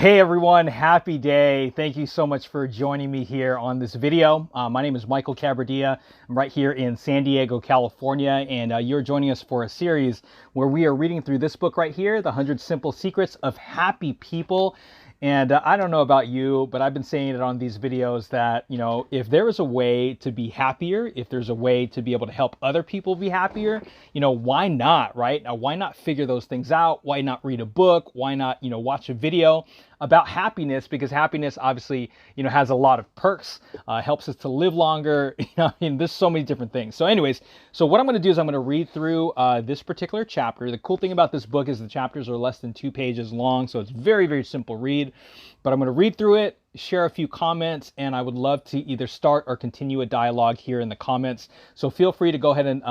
Hey everyone, happy day. Thank you so much for joining me here on this video. My name is Michael Cabrdia. I'm right here in San Diego, California, and you're joining us for a series where we are reading through this book right here, The 100 Simple Secrets of Happy People. And I don't know about you, but I've been saying it on these videos that, if there is a way to be happier, if there's a way to be able to help other people be happier, why not, right? Now, why not figure those things out? Why not read a book? Why not, watch a video about happiness? Because happiness obviously, has a lot of perks, helps us to live longer. There's so many different things. So anyways, so what I'm going to do is I'm going to read through this particular chapter. The cool thing about this book is the chapters are less than 2 pages long. So it's very, very simple read, but I'm going to read through it, share a few comments, and I would love to either start or continue a dialogue here in the comments. So feel free to go ahead and,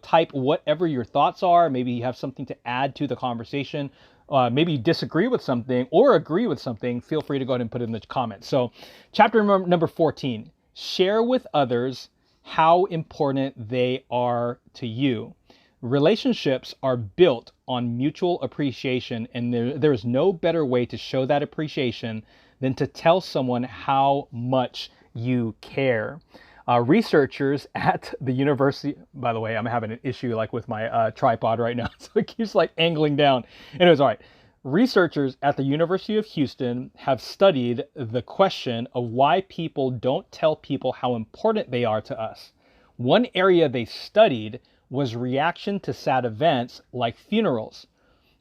type whatever your thoughts are. Maybe you have something to add to the conversation. Maybe you disagree with something or agree with something. Feel free to go ahead and put it in the comments. So chapter number 14, share with others how important they are to you. Relationships are built on mutual appreciation, and there is no better way to show that appreciation than to tell someone how much you care. Researchers at the university, by the way, I'm having an issue with my tripod right now, so it keeps angling down. Anyways, all right. Researchers at the University of Houston have studied the question of why people don't tell people how important they are to us. One area they studied was reaction to sad events like funerals.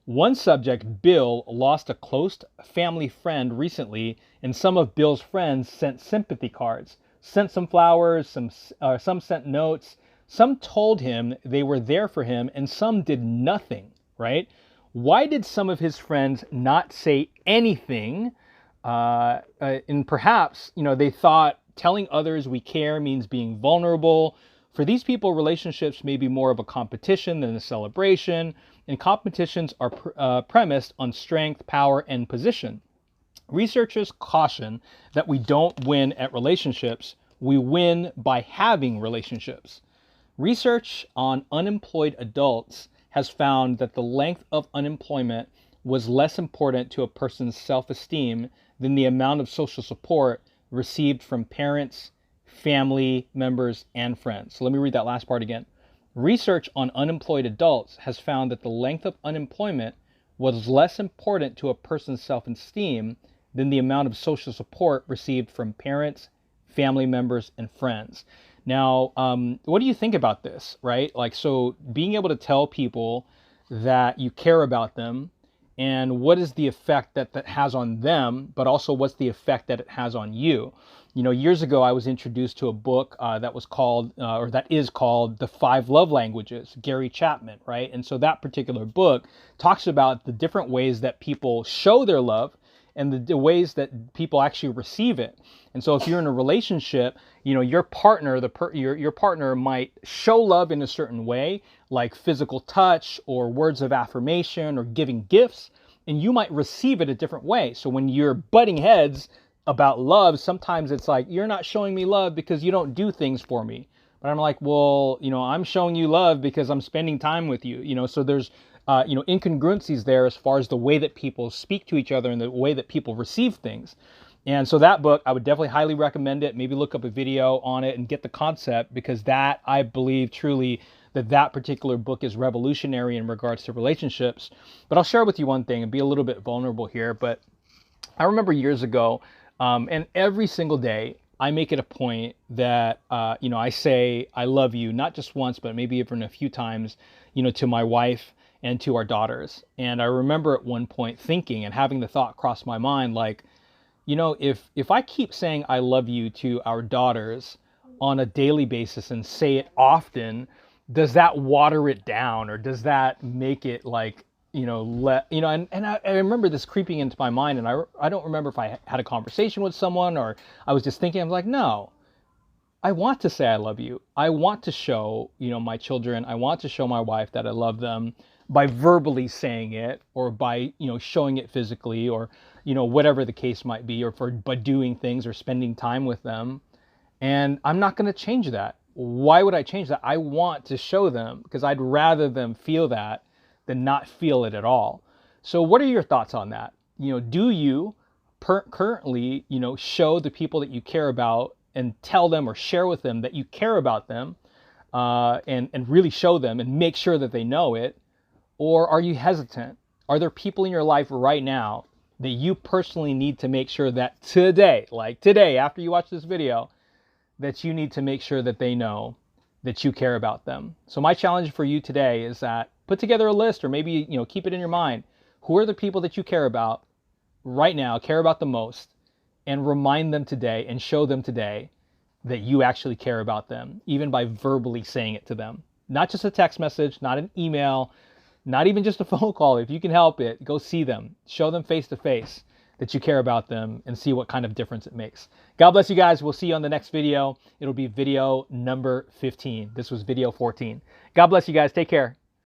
One subject, Bill, lost a close family friend recently, and some of Bill's friends sent sympathy cards, sent some flowers, some sent notes, some told him they were there for him, and some did nothing, right? Why did some of his friends not say anything? And perhaps, they thought telling others we care means being vulnerable. For these people, relationships may be more of a competition than a celebration, and competitions are premised on strength, power, and position. Researchers caution that we don't win at relationships, we win by having relationships. Research on unemployed adults has found that the length of unemployment was less important to a person's self-esteem than the amount of social support received from parents, family members, and friends. So let me read that last part again. Research on unemployed adults has found that the length of unemployment was less important to a person's self-esteem than the amount of social support received from parents, family members, and friends. Now, what do you think about this, right? So being able to tell people that you care about them, and what is the effect that has on them, but also what's the effect that it has on you? Years ago, I was introduced to a book that was called, or that is called, The 5 Love Languages, Gary Chapman, right? And so that particular book talks about the different ways that people show their love and the ways that people actually receive it. And so if you're in a relationship, your partner, your partner might show love in a certain way, like physical touch or words of affirmation or giving gifts, and you might receive it a different way. So when you're butting heads about love, sometimes it's like, you're not showing me love because you don't do things for me. But I'm like, well, I'm showing you love because I'm spending time with you. So there's incongruencies there as far as the way that people speak to each other and the way that people receive things. And so that book, I would definitely highly recommend it. Maybe look up a video on it and get the concept, because that, I believe truly that particular book is revolutionary in regards to relationships. But I'll share with you one thing and be a little bit vulnerable here. But I remember years ago, and every single day, I make it a point that, I say, I love you, not just once, but maybe even a few times, to my wife and to our daughters. And I remember at one point thinking and having the thought cross my mind, if I keep saying I love you to our daughters on a daily basis and say it often, does that water it down, or does that make it and I remember this creeping into my mind, and I don't remember if I had a conversation with someone or I was just thinking, I'm like, no, I want to say I love you. I want to show, my children, I want to show my wife that I love them by verbally saying it, or by, showing it physically, or, whatever the case might be, or by doing things or spending time with them. And I'm not going to change that. Why would I change that? I want to show them, because I'd rather them feel that than not feel it at all. So what are your thoughts on that? Do you currently, show the people that you care about and tell them or share with them that you care about them, and really show them and make sure that they know it? Or are you hesitant? Are there people in your life right now that you personally need to make sure that today, like today, after you watch this video, that you need to make sure that they know that you care about them? So my challenge for you today is that put together a list, or maybe, keep it in your mind. Who are the people that you care about right now, care about the most, and remind them today and show them today that you actually care about them, even by verbally saying it to them. Not just a text message, not an email, not even just a phone call. If you can help it, go see them. Show them face to face that you care about them and see what kind of difference it makes. God bless you guys. We'll see you on the next video. It'll be video number 15. This was video 14. God bless you guys. Take care.